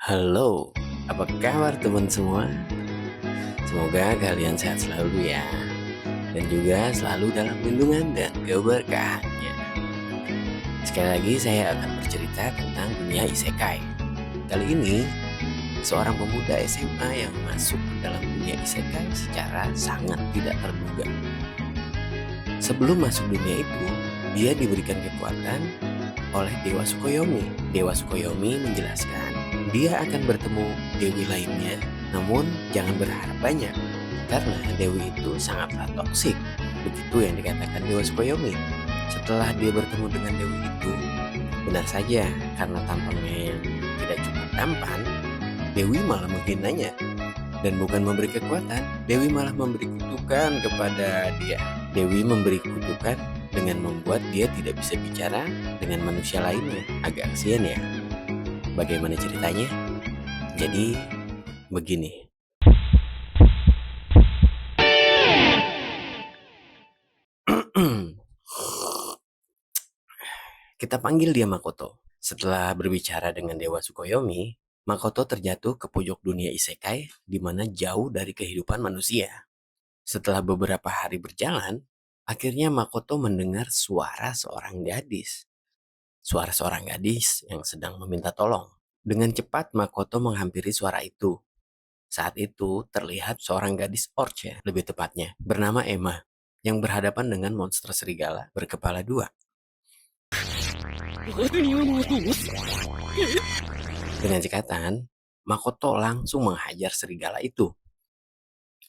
Halo, apa kabar teman semua? Semoga kalian sehat selalu ya. Dan juga selalu dalam lindungan dan keberkahannya. Sekali lagi saya akan bercerita tentang dunia isekai. Kali ini, seorang pemuda SMA yang masuk ke dalam dunia isekai secara sangat tidak terduga. Sebelum masuk dunia itu, dia diberikan kekuatan oleh Dewa Tsukuyomi. Dewa Tsukuyomi menjelaskan dia akan bertemu dewi lainnya, namun jangan berharap banyak karena dewi itu sangatlah toksik. Begitu yang dikatakan Dewa Tsukuyomi. Setelah dia bertemu dengan dewi itu, benar saja karena tampangnya yang tidak cukup tampan, dewi malah menghinanya dan bukan memberi kekuatan, dewi malah memberi kutukan kepada dia. Dewi memberi kutukan dengan membuat dia tidak bisa bicara dengan manusia lainnya. Agak kasihan ya. Bagaimana ceritanya? Jadi begini. Kita panggil dia Makoto. Setelah berbicara dengan Dewa Tsukuyomi, Makoto terjatuh ke pojok dunia isekai di mana jauh dari kehidupan manusia. Setelah beberapa hari berjalan, akhirnya Makoto mendengar suara seorang gadis. Suara seorang gadis yang sedang meminta tolong. Dengan cepat Makoto menghampiri suara itu. Saat itu terlihat seorang gadis orc ya, lebih tepatnya, bernama Emma, yang berhadapan dengan monster serigala berkepala dua. Dengan cekatan, Makoto langsung menghajar serigala itu.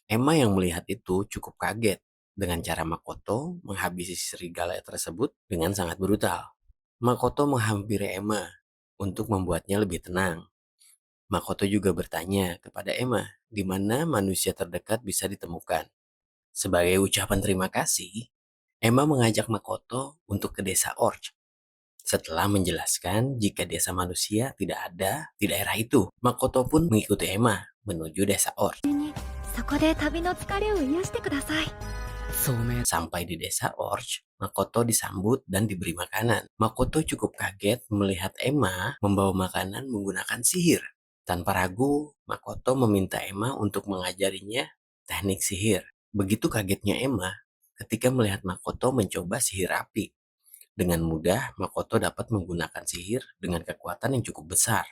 Emma yang melihat itu cukup kaget dengan cara Makoto menghabisi serigala tersebut dengan sangat brutal. Makoto menghampiri Emma untuk membuatnya lebih tenang. Makoto juga bertanya kepada Emma di mana manusia terdekat bisa ditemukan. Sebagai ucapan terima kasih, Emma mengajak Makoto untuk ke desa Orc. Setelah menjelaskan jika desa manusia tidak ada di daerah itu, Makoto pun mengikuti Emma menuju desa Orc. Sampai di desa Orc, Makoto disambut dan diberi makanan. Makoto cukup kaget melihat Emma membawa makanan menggunakan sihir. Tanpa ragu, Makoto meminta Emma untuk mengajarinya teknik sihir. Begitu kagetnya Emma ketika melihat Makoto mencoba sihir api. Dengan mudah, Makoto dapat menggunakan sihir dengan kekuatan yang cukup besar.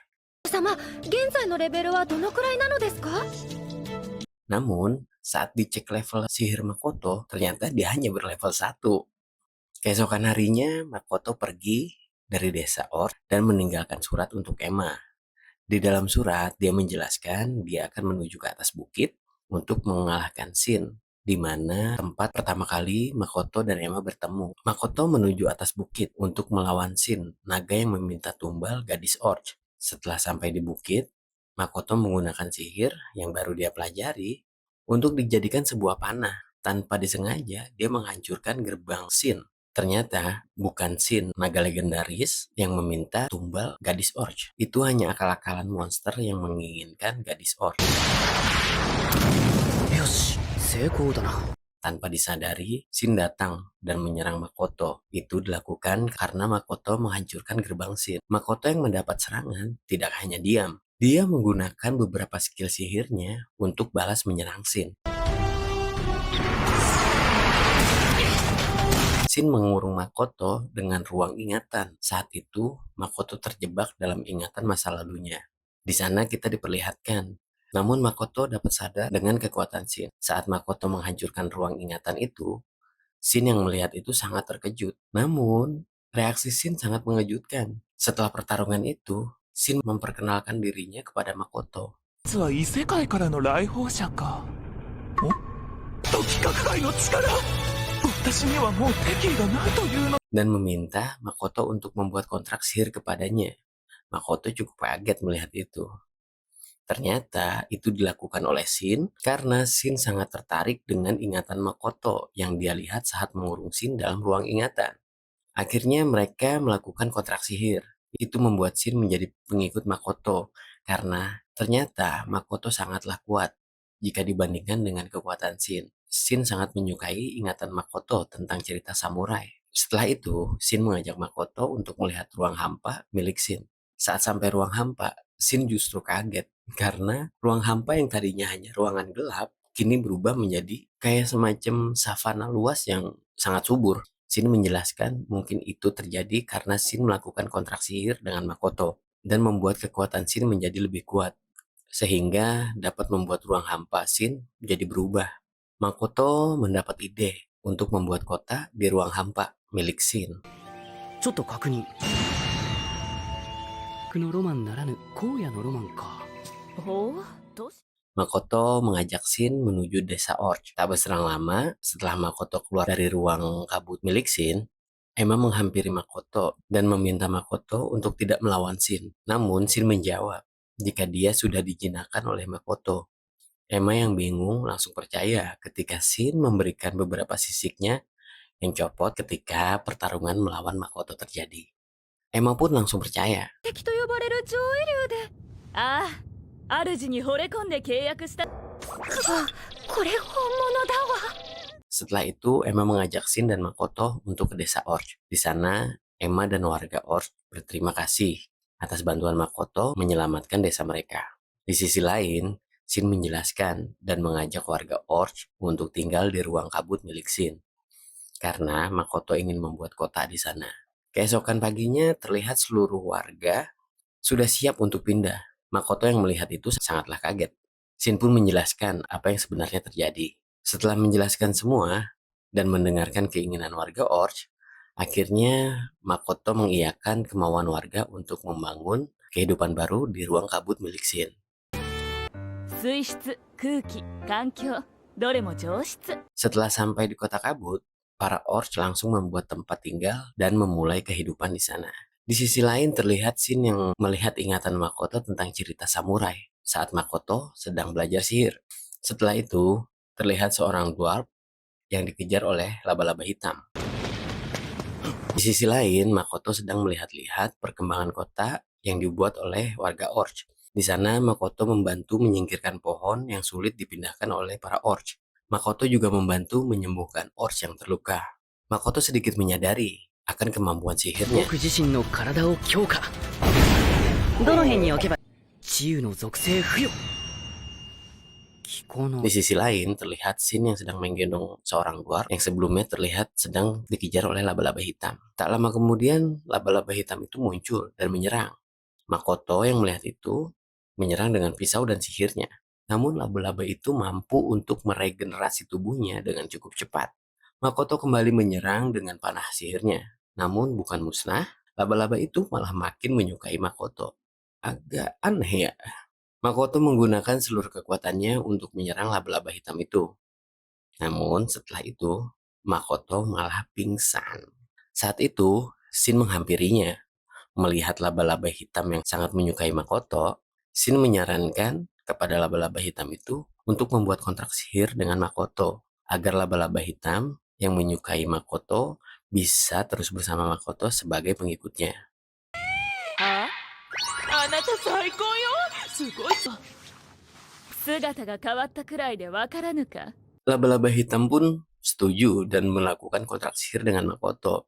Namun, saat dicek level sihir Makoto, ternyata dia hanya berlevel 1. Keesokan harinya, Makoto pergi dari desa Orc dan meninggalkan surat untuk Emma. Di dalam surat, dia menjelaskan dia akan menuju ke atas bukit untuk mengalahkan Shin, di mana tempat pertama kali Makoto dan Emma bertemu. Makoto menuju atas bukit untuk melawan Shin, naga yang meminta tumbal gadis Orc. Setelah sampai di bukit, Makoto menggunakan sihir yang baru dia pelajari untuk dijadikan sebuah panah. Tanpa disengaja, dia menghancurkan gerbang Shin. Ternyata bukan Shin, naga legendaris yang meminta tumbal gadis Orc. Itu hanya akal-akalan monster yang menginginkan gadis Orc. Tanpa disadari, Shin datang dan menyerang Makoto. Itu dilakukan karena Makoto menghancurkan gerbang Shin. Makoto yang mendapat serangan tidak hanya diam. Dia menggunakan beberapa skill sihirnya untuk balas menyerang Shin. Shin mengurung Makoto dengan ruang ingatan. Saat itu, Makoto terjebak dalam ingatan masa lalunya. Di sana kita diperlihatkan. Namun Makoto dapat sadar dengan kekuatan Shin. Saat Makoto menghancurkan ruang ingatan itu, Shin yang melihat itu sangat terkejut. Namun, reaksi Shin sangat mengejutkan. Setelah pertarungan itu, Shin memperkenalkan dirinya kepada Makoto. Dan meminta Makoto untuk membuat kontrak sihir kepadanya. Makoto cukup kaget melihat itu. Ternyata itu dilakukan oleh Shin karena Shin sangat tertarik dengan ingatan Makoto yang dia lihat saat mengurung Shin dalam ruang ingatan. Akhirnya mereka melakukan kontrak sihir. Itu membuat Shin menjadi pengikut Makoto karena ternyata Makoto sangatlah kuat jika dibandingkan dengan kekuatan Shin. Shin sangat menyukai ingatan Makoto tentang cerita samurai. Setelah itu, Shin mengajak Makoto untuk melihat ruang hampa milik Shin. Saat sampai ruang hampa, Shin justru kaget karena ruang hampa yang tadinya hanya ruangan gelap kini berubah menjadi kayak semacam savana luas yang sangat subur. Shin menjelaskan mungkin itu terjadi karena Shin melakukan kontrak sihir dengan Makoto dan membuat kekuatan Shin menjadi lebih kuat sehingga dapat membuat ruang hampa Shin menjadi berubah. Makoto mendapat ide untuk membuat kota di ruang hampa milik Shin. ちょっと確認のロマンならぬ荒野のロマンか。ほう、どうし Makoto mengajak Shin menuju desa Orch. Tak berserang lama, setelah Makoto keluar dari ruang kabut milik Shin, Emma menghampiri Makoto dan meminta Makoto untuk tidak melawan Shin. Namun Shin menjawab jika dia sudah dijinakkan oleh Makoto. Emma yang bingung langsung percaya ketika Shin memberikan beberapa sisiknya yang copot ketika pertarungan melawan Makoto terjadi. Emma pun langsung percaya. 敵と呼ばれる上位流で。ああ、主に惚れ込んで契約した。これ本物だわ。 Setelah itu, Emma mengajak Shin dan Makoto untuk ke desa Orch. Di sana, Emma dan warga Orch berterima kasih atas bantuan Makoto menyelamatkan desa mereka. Di sisi lain, Shin menjelaskan dan mengajak warga Orch untuk tinggal di ruang kabut milik Shin. Karena Makoto ingin membuat kota di sana. Keesokan paginya terlihat seluruh warga sudah siap untuk pindah. Makoto yang melihat itu sangatlah kaget. Shin pun menjelaskan apa yang sebenarnya terjadi. Setelah menjelaskan semua dan mendengarkan keinginan warga Orch, akhirnya Makoto mengiyakan kemauan warga untuk membangun kehidupan baru di ruang kabut milik Shin. 水質、空気、環境、どれも上質。 Setelah sampai di kota kabut, para Orch langsung membuat tempat tinggal dan memulai kehidupan di sana. Di sisi lain terlihat Shin yang melihat ingatan Makoto tentang cerita samurai saat Makoto sedang belajar sihir. Setelah itu, terlihat seorang dwarf yang dikejar oleh laba-laba hitam. Di sisi lain, Makoto sedang melihat-lihat perkembangan kota yang dibuat oleh warga Orch. Di sana, Makoto membantu menyingkirkan pohon yang sulit dipindahkan oleh para Orch. Makoto juga membantu menyembuhkan Orch yang terluka. Makoto sedikit menyadari akan kemampuan sihirnya. 僕自身の体を強化。どの辺に置けば治癒の属性付与。気候の Di sisi lain, terlihat Shin yang sedang menggendong seorang dwarf yang sebelumnya terlihat sedang dikejar oleh laba-laba hitam. Tak lama kemudian, laba-laba hitam itu muncul dan menyerang. Makoto yang melihat itu menyerang dengan pisau dan sihirnya. Namun laba-laba itu mampu untuk meregenerasi tubuhnya dengan cukup cepat. Makoto kembali menyerang dengan panah sihirnya. Namun bukan musnah, laba-laba itu malah makin menyukai Makoto. Agak aneh ya. Makoto menggunakan seluruh kekuatannya untuk menyerang laba-laba hitam itu. Namun setelah itu, Makoto malah pingsan. Saat itu, Shin menghampirinya. Melihat laba-laba hitam yang sangat menyukai Makoto, Shin menyarankan kepada laba-laba hitam itu untuk membuat kontrak sihir dengan Makoto agar laba-laba hitam yang menyukai Makoto bisa terus bersama Makoto sebagai pengikutnya. ああなた最高よ。すごい。姿が変わったくらいでわからぬか。 Laba-laba hitam pun setuju dan melakukan kontrak sihir dengan Makoto.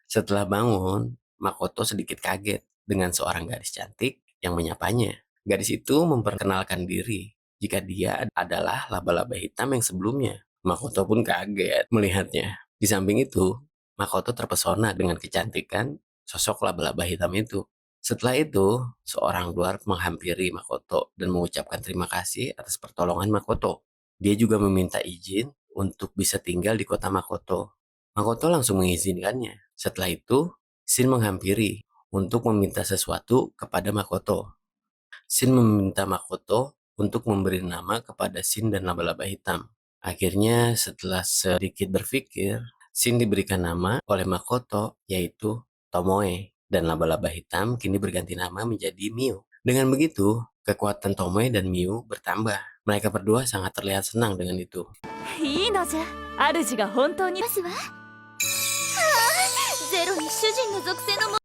Setelah bangun, Makoto sedikit kaget dengan seorang gadis cantik yang menyapanya. Gadis itu memperkenalkan diri jika dia adalah laba-laba hitam yang sebelumnya. Makoto pun kaget melihatnya. Di samping itu, Makoto terpesona dengan kecantikan sosok laba-laba hitam itu. Setelah itu, seorang dwarf menghampiri Makoto dan mengucapkan terima kasih atas pertolongan Makoto. Dia juga meminta izin untuk bisa tinggal di kota Makoto. Makoto langsung mengizinkannya. Setelah itu, Shin menghampiri untuk meminta sesuatu kepada Makoto. Shin meminta Makoto untuk memberi nama kepada Shin dan laba-laba hitam. Akhirnya, setelah sedikit berpikir, Shin diberikan nama oleh Makoto, yaitu Tomoe. Dan laba-laba hitam kini berganti nama menjadi Miu. Dengan begitu, kekuatan Tomoe dan Miu bertambah. Mereka berdua sangat terlihat senang dengan itu. いいのじゃ。主が本当に。ますわ。ゼロに主人の属性のも。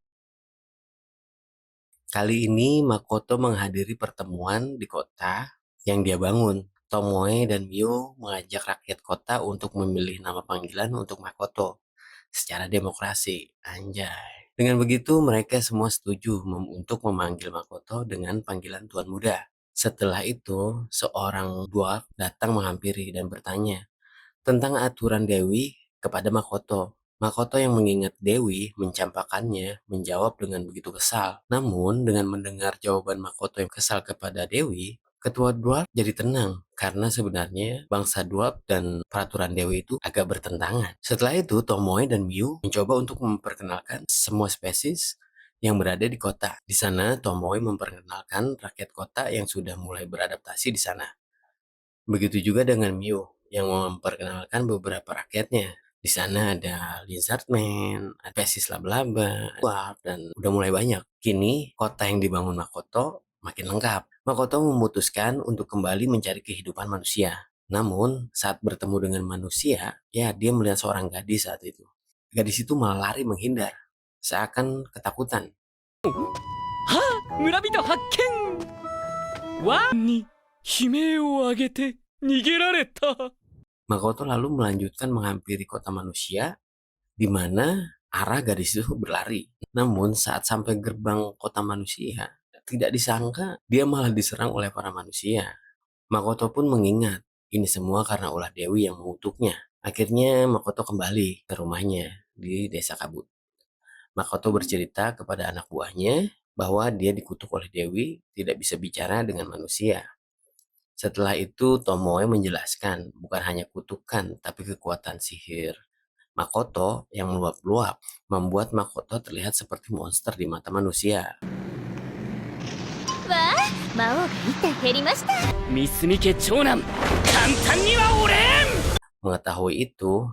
Kali ini Makoto menghadiri pertemuan di kota yang dia bangun. Tomoe dan Miu mengajak rakyat kota untuk memilih nama panggilan untuk Makoto secara demokrasi. Anjay. Dengan begitu mereka semua setuju untuk memanggil Makoto dengan panggilan Tuan Muda. Setelah itu, seorang dwarf datang menghampiri dan bertanya tentang aturan Dewi kepada Makoto. Makoto yang mengingat Dewi mencampakkannya menjawab dengan begitu kesal. Namun dengan mendengar jawaban Makoto yang kesal kepada Dewi, ketua dwarf jadi tenang karena sebenarnya bangsa dwarf dan peraturan Dewi itu agak bertentangan. Setelah itu Tomoe dan Miu mencoba untuk memperkenalkan semua spesies yang berada di kota. Di sana Tomoe memperkenalkan rakyat kota yang sudah mulai beradaptasi di sana. Begitu juga dengan Miu yang memperkenalkan beberapa rakyatnya. Di sana ada Lizardman, ada spesies laba-laba, warp, dan udah mulai banyak. Kini kota yang dibangun Makoto makin lengkap. Makoto memutuskan untuk kembali mencari kehidupan manusia. Namun saat bertemu dengan manusia, ya dia melihat seorang gadis saat itu. Gadis itu malah lari menghindar, seakan ketakutan. 村人発見わに悲鳴を上げて逃げられた Makoto lalu melanjutkan menghampiri kota manusia, di mana arah gadis itu berlari. Namun saat sampai gerbang kota manusia, tidak disangka dia malah diserang oleh para manusia. Makoto pun mengingat, ini semua karena ulah Dewi yang mengutuknya. Akhirnya Makoto kembali ke rumahnya di desa Kabut. Makoto bercerita kepada anak buahnya bahwa dia dikutuk oleh Dewi, tidak bisa bicara dengan manusia. Setelah itu Tomoe menjelaskan bukan hanya kutukan tapi kekuatan sihir Makoto yang meluap-luap membuat Makoto terlihat seperti monster di mata manusia. わあ魔王が一体減りました。三角家長男簡単には折れん Mengetahui itu,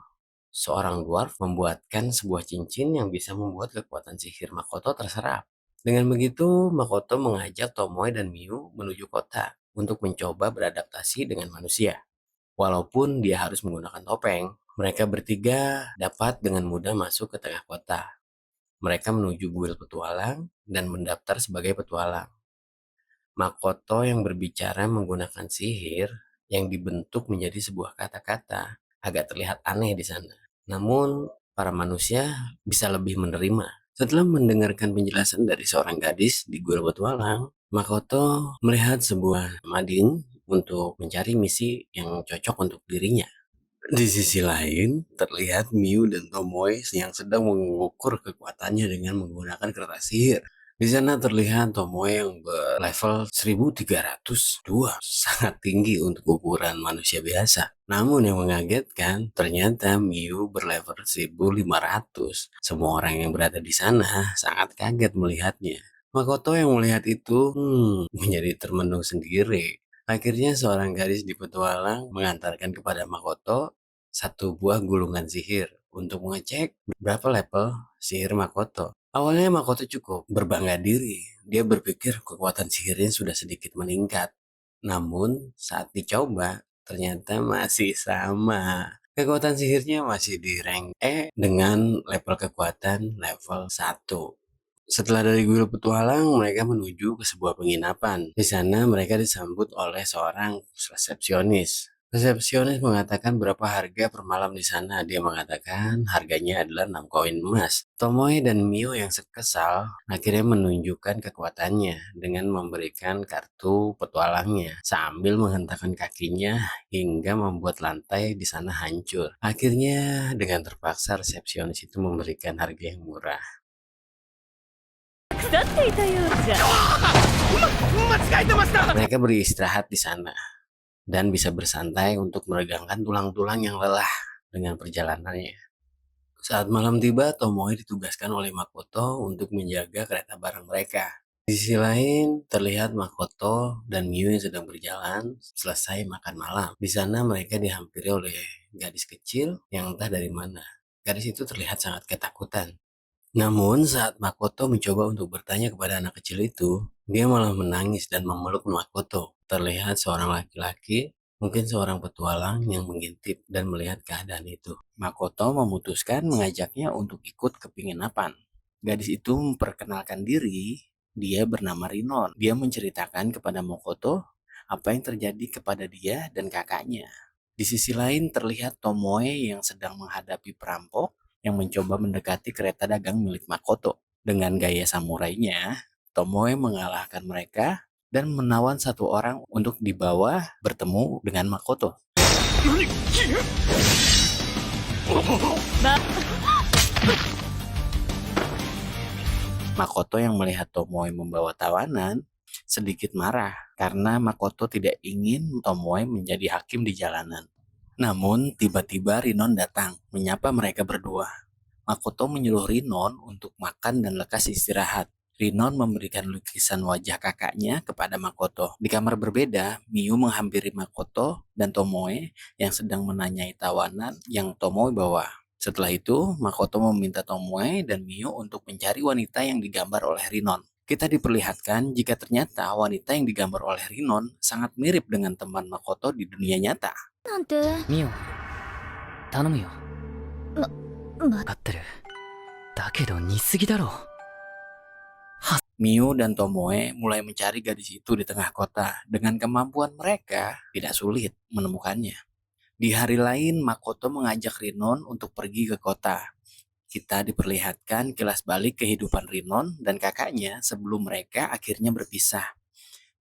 seorang dwarf membuatkan sebuah cincin yang bisa membuat kekuatan sihir Makoto terserap. Dengan begitu, Makoto mengajak Tomoe dan Miu menuju kota untuk mencoba beradaptasi dengan manusia. Walaupun dia harus menggunakan topeng, mereka bertiga dapat dengan mudah masuk ke tengah kota. Mereka menuju kuil petualang dan mendaftar sebagai petualang. Makoto yang berbicara menggunakan sihir yang dibentuk menjadi sebuah kata-kata agak terlihat aneh di sana. Namun, para manusia bisa lebih menerima. Setelah mendengarkan penjelasan dari seorang gadis di kuil petualang, Makoto melihat sebuah mading untuk mencari misi yang cocok untuk dirinya. Di sisi lain, terlihat Miu dan Tomoe yang sedang mengukur kekuatannya dengan menggunakan kertas sihir. Di sana terlihat Tomoe yang berlevel 1302, sangat tinggi untuk ukuran manusia biasa. Namun yang mengagetkan, ternyata Miu berlevel 1500. Semua orang yang berada di sana sangat kaget melihatnya. Makoto yang melihat itu menjadi termenung sendiri. Akhirnya seorang gadis di petualang mengantarkan kepada Makoto satu buah gulungan sihir untuk mengecek berapa level sihir Makoto. Awalnya Makoto cukup berbangga diri. Dia berpikir kekuatan sihirnya sudah sedikit meningkat. Namun saat dicoba ternyata masih sama. Kekuatan sihirnya masih di rank E dengan level kekuatan level 1. Setelah dari kuil petualang, mereka menuju ke sebuah penginapan. Di sana mereka disambut oleh seorang resepsionis. Resepsionis mengatakan berapa harga per malam di sana. Dia mengatakan harganya adalah 6 koin emas. Tomoe dan Mio yang kesal akhirnya menunjukkan kekuatannya dengan memberikan kartu petualangnya sambil menghentakkan kakinya hingga membuat lantai di sana hancur. Akhirnya dengan terpaksa resepsionis itu memberikan harga yang murah. 腐っていたようじゃ。 Mereka beristirahat di sana dan bisa bersantai untuk meregangkan tulang-tulang yang lelah dengan perjalanannya. Saat malam tiba, Tomoe ditugaskan oleh Makoto untuk menjaga kereta bareng mereka. Di sisi lain, terlihat Makoto dan Miu yang sedang berjalan selesai makan malam. Di sana mereka dihampiri oleh gadis kecil yang entah dari mana. Gadis itu terlihat sangat ketakutan. Namun saat Makoto mencoba untuk bertanya kepada anak kecil itu, dia malah menangis dan memeluk Makoto. Terlihat seorang laki-laki, mungkin seorang petualang yang mengintip dan melihat keadaan itu. Makoto memutuskan mengajaknya untuk ikut ke penginapan. Gadis itu memperkenalkan diri, dia bernama Rinon. Dia menceritakan kepada Makoto apa yang terjadi kepada dia dan kakaknya. Di sisi lain terlihat Tomoe yang sedang menghadapi perampok yang mencoba mendekati kereta dagang milik Makoto. Dengan gaya samurainya, Tomoe mengalahkan mereka dan menawan satu orang untuk dibawa bertemu dengan Makoto. Makoto yang melihat Tomoe membawa tawanan sedikit marah karena Makoto tidak ingin Tomoe menjadi hakim di jalanan. Namun tiba-tiba Rinon datang menyapa mereka berdua. Makoto menyuruh Rinon untuk makan dan lekas istirahat. Rinon memberikan lukisan wajah kakaknya kepada Makoto. Di kamar berbeda, Miu menghampiri Makoto dan Tomoe yang sedang menanyai tawanan yang Tomoe bawa. Setelah itu, Makoto meminta Tomoe dan Miu untuk mencari wanita yang digambar oleh Rinon. Kita diperlihatkan jika ternyata wanita yang digambar oleh Rinon sangat mirip dengan teman Makoto di dunia nyata. なんてミオ頼むよま分かってるだけど似すぎだろ Miu dan Tomoe mulai mencari gadis itu di tengah kota. Dengan kemampuan mereka, tidak sulit menemukannya. Di hari lain, Makoto mengajak Rinon untuk pergi ke kota. Kita diperlihatkan kilas balik kehidupan Rinon dan kakaknya sebelum mereka akhirnya berpisah.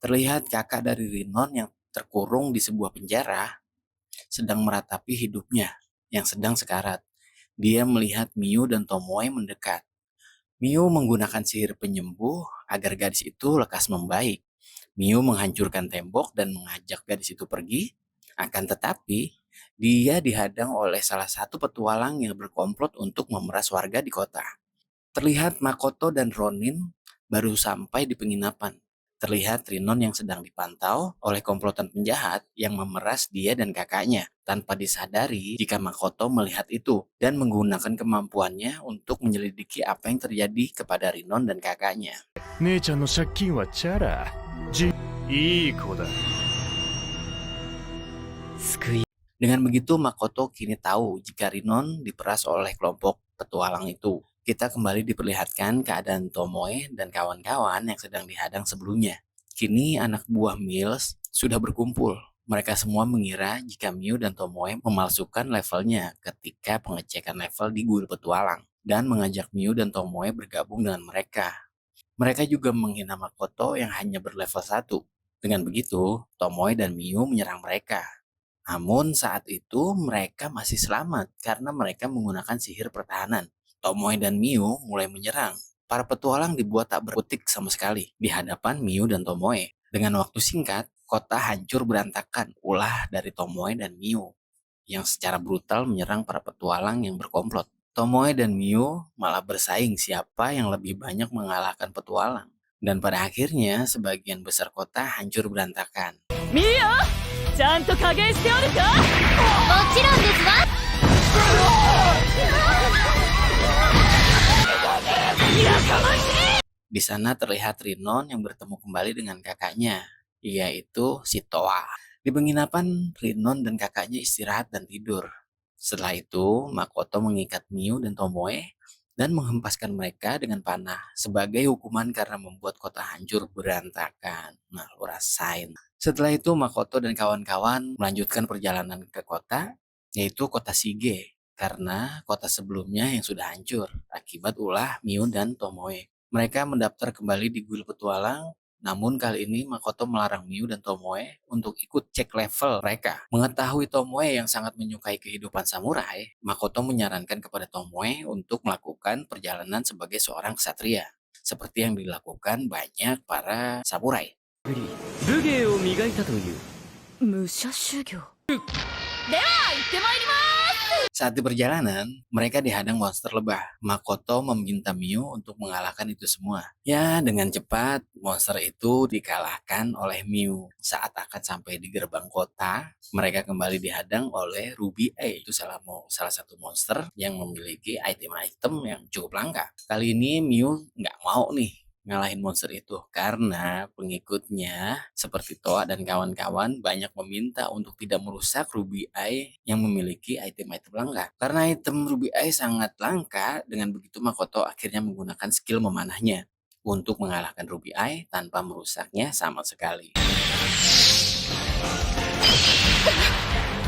Terlihat kakak dari Rinon yang terkurung di sebuah penjara sedang meratapi hidupnya yang sedang sekarat. Dia melihat Miu dan Tomoe mendekat. Miu menggunakan sihir penyembuh agar gadis itu lekas membaik. Miu menghancurkan tembok dan mengajak gadis itu pergi. Akan tetapi, dia dihadang oleh salah satu petualang yang berkomplot untuk memeras warga di kota. Terlihat Makoto dan Ronin baru sampai di penginapan. Terlihat Rinon yang sedang dipantau oleh komplotan penjahat yang memeras dia dan kakaknya tanpa disadari jika Makoto melihat itu dan menggunakan kemampuannya untuk menyelidiki apa yang terjadi kepada Rinon dan kakaknya. 姉ちゃんの借金はチャラいい子だ 救い Dengan begitu Makoto kini tahu jika Rinon diperas oleh kelompok petualang itu. Kita kembali diperlihatkan keadaan Tomoe dan kawan-kawan yang sedang dihadang sebelumnya. Kini anak buah Mills sudah berkumpul. Mereka semua mengira jika Miu dan Tomoe memalsukan levelnya ketika pengecekan level di Guild Petualang dan mengajak Miu dan Tomoe bergabung dengan mereka. Mereka juga menghina Makoto yang hanya berlevel 1. Dengan begitu, Tomoe dan Miu menyerang mereka. Namun saat itu mereka masih selamat karena mereka menggunakan sihir pertahanan. Tomoe dan Miu mulai menyerang. Para petualang dibuat tak berkutik sama sekali di hadapan Miu dan Tomoe. Dengan waktu singkat, kota hancur berantakan ulah dari Tomoe dan Miu yang secara brutal menyerang para petualang yang berkomplot. Tomoe dan Miu malah bersaing siapa yang lebih banyak mengalahkan petualang. Dan pada akhirnya sebagian besar kota hancur berantakan. ミオちゃんと加減しておるかもちろんですわ Di sana terlihat Rinon yang bertemu kembali dengan kakaknya, yaitu si Toa. Di penginapan, Rinon dan kakaknya istirahat dan tidur. Setelah itu, Makoto mengikat Miu dan Tomoe dan menghempaskan mereka dengan panah sebagai hukuman karena membuat kota hancur berantakan. Nah, lu rasain. Setelah itu, Makoto dan kawan-kawan melanjutkan perjalanan ke kota, yaitu kota Shige, karena kota sebelumnya yang sudah hancur akibat ulah Miu dan Tomoe. Mereka mendaftar kembali di Guild Petualang, namun kali ini Makoto melarang Miu dan Tomoe untuk ikut cek level mereka. Mengetahui Tomoe yang sangat menyukai kehidupan samurai, Makoto menyarankan kepada Tomoe untuk melakukan perjalanan sebagai seorang ksatria, seperti yang dilakukan banyak para samurai. 武芸を磨いたという 武者修行では行ってまいります Saat di perjalanan, mereka dihadang monster lebah. Makoto meminta Miu untuk mengalahkan itu semua. Ya, dengan cepat, monster itu dikalahkan oleh Miu. Saat akan sampai di gerbang kota, mereka kembali dihadang oleh Ruby A. Itu salah satu monster yang memiliki item-item yang cukup langka. Kali ini Miu nggak mau nih ngalahin monster itu karena pengikutnya seperti Toa dan kawan-kawan banyak meminta untuk tidak merusak Ruby Eye yang memiliki item-item langka. Karena item Ruby Eye sangat langka, dengan begitu Makoto akhirnya menggunakan skill memanahnya untuk mengalahkan Ruby Eye tanpa merusaknya sama sekali.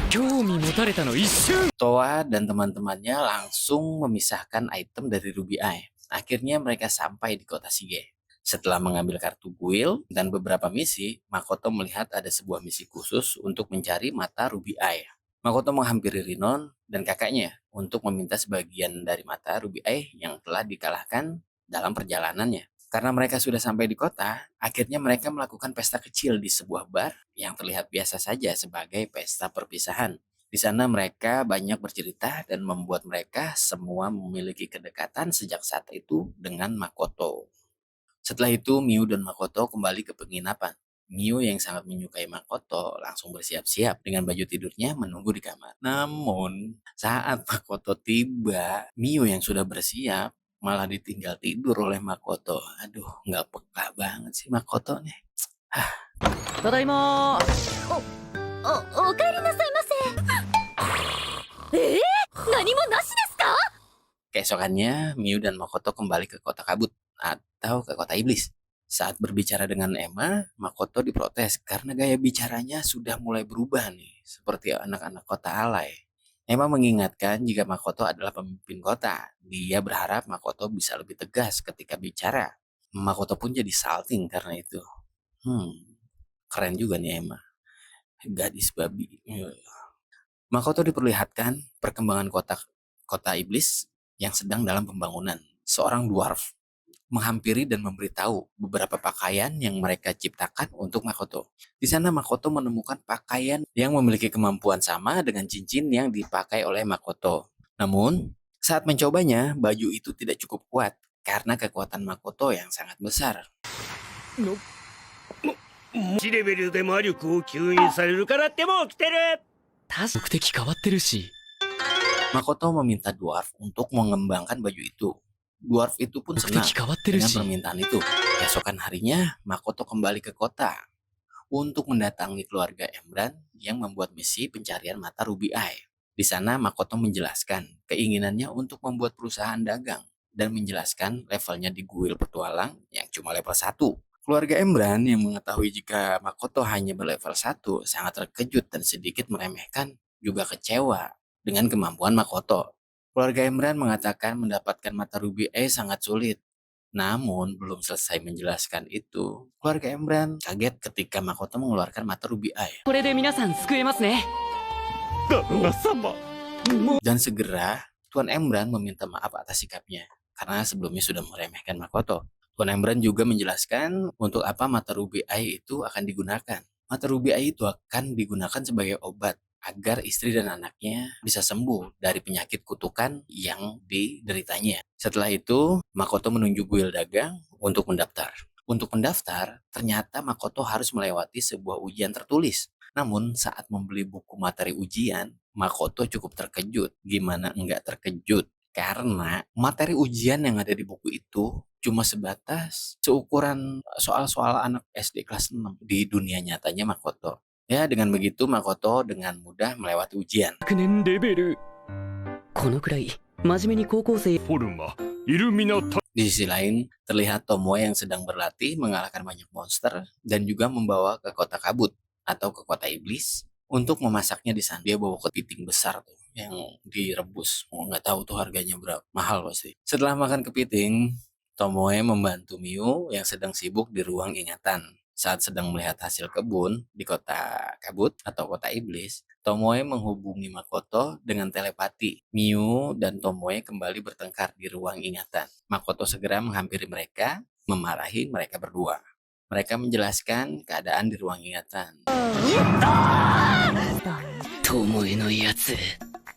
興味持たれたの一瞬 Toa dan teman-temannya langsung memisahkan item dari Ruby Eye. Akhirnya mereka sampai di kota Shige. Setelah mengambil kartu kuil dan beberapa misi, Makoto melihat ada sebuah misi khusus untuk mencari mata Ruby Eye. Makoto menghampiri Rinon dan kakaknya untuk meminta sebagian dari mata Ruby Eye yang telah dikalahkan dalam perjalanannya. Karena mereka sudah sampai di kota, akhirnya mereka melakukan pesta kecil di sebuah bar yang terlihat biasa saja sebagai pesta perpisahan. Di sana mereka banyak bercerita dan membuat mereka semua memiliki kedekatan sejak saat itu dengan Makoto. Setelah itu, Miu dan Makoto kembali ke penginapan. Miu yang sangat menyukai Makoto langsung bersiap-siap dengan baju tidurnya menunggu di kamar. Namun, saat Makoto tiba, Miu yang sudah bersiap malah ditinggal tidur oleh Makoto. Aduh, nggak peka banget sih Makoto nih. ただいまお帰りなさいませ。何もなしですか？ Keesokannya, Miu dan Makoto kembali ke kota kabut atau ke kota iblis. Saat berbicara dengan Emma, Makoto diprotes karena gaya bicaranya sudah mulai berubah nih, seperti anak-anak kota alay. Emma mengingatkan jika Makoto adalah pemimpin kota. Dia berharap Makoto bisa lebih tegas ketika bicara. Makoto pun jadi salting karena itu. Keren juga nih Emma. Gadis babi. Makoto diperlihatkan perkembangan kota iblis yang sedang dalam pembangunan. Seorang dwarf menghampiri dan memberitahu beberapa pakaian yang mereka ciptakan untuk Makoto. Di sana Makoto menemukan pakaian yang memiliki kemampuan sama dengan cincin yang dipakai oleh Makoto. Namun, saat mencobanya, baju itu tidak cukup kuat karena kekuatan Makoto yang sangat besar. 1レベルで魔力を吸引されるからってもう来てる。目的変わってるし Makoto meminta dwarf untuk mengembangkan baju itu. Dwarf itu pun 目 senang 的変わってる dengan し permintaan itu. Keesokan harinya, Makoto kembali ke kota untuk mendatangi keluarga Emran yang membuat misi pencarian mata Ruby Eye. Di sana Makoto menjelaskan keinginannya untuk membuat perusahaan dagang dan menjelaskan levelnya di guild petualang yang cuma level 1. Keluarga Emran yang mengetahui jika Makoto hanya berlevel 1 sangat terkejut dan sedikit meremehkan juga kecewa dengan kemampuan Makoto. Keluarga Emran mengatakan mendapatkan mata Ruby Eye sangat sulit. Namun, belum selesai menjelaskan itu, keluarga Emran kaget ketika Makoto mengeluarkan mata Ruby Eye. これで皆さん救えますね 旦那様。 Dan segera, Tuan Emran meminta maaf atas sikapnya, karena sebelumnya sudah meremehkan Makoto. Tuan Emran juga menjelaskan untuk apa mata Ruby Eye itu akan digunakan. Mata Ruby Eye itu akan digunakan sebagai obat agar istri dan anaknya bisa sembuh dari penyakit kutukan yang dideritanya. Setelah itu, Makoto menunjuk guild dagang untuk mendaftar. Untuk mendaftar, ternyata Makoto harus melewati sebuah ujian tertulis. Namun, saat membeli buku materi ujian, Makoto cukup terkejut. Gimana enggak terkejut? Karena materi ujian yang ada di buku itu cuma sebatas seukuran soal-soal anak SD kelas 6 di dunia nyatanya Makoto. Ya, dengan begitu Makoto dengan mudah melewati ujian. 学年レベルこのくらい真面目に高校生フォルマイルミナタ Di sisi lain, terlihat Tomoe yang sedang berlatih mengalahkan banyak monster dan juga membawa ke kota kabut atau ke kota iblis untuk memasaknya di sana. Dia bawa kepiting besar tuh yang direbus. Nggak tahu tuh harganya berapa. Mahal pasti. Setelah makan kepiting, Tomoe membantu Miu yang sedang sibuk di ruang ingatan. Saat sedang melihat hasil kebun di kota kabut atau kota iblis, Tomoe menghubungi Makoto dengan telepati. Miu dan Tomoe kembali bertengkar di ruang ingatan. Makoto segera menghampiri mereka, memarahi mereka berdua. Mereka menjelaskan keadaan di ruang ingatan. 巴のやつ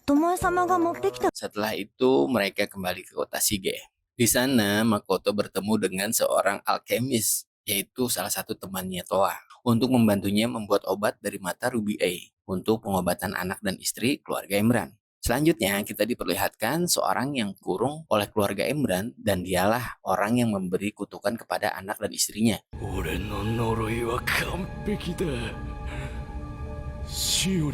Tomoe-samaが持ってきた Setelah itu, mereka kembali ke kota Shige. Di sana, Makoto bertemu dengan seorang alkemis, yaitu salah satu temannya Toa, untuk membantunya membuat obat dari mata Ruby Eye untuk pengobatan anak dan istri keluarga Emran. Selanjutnya, kita diperlihatkan seorang yang kurung oleh keluarga Emran dan dialah orang yang memberi kutukan kepada anak dan istrinya. 俺の呪いは完璧だ。シオ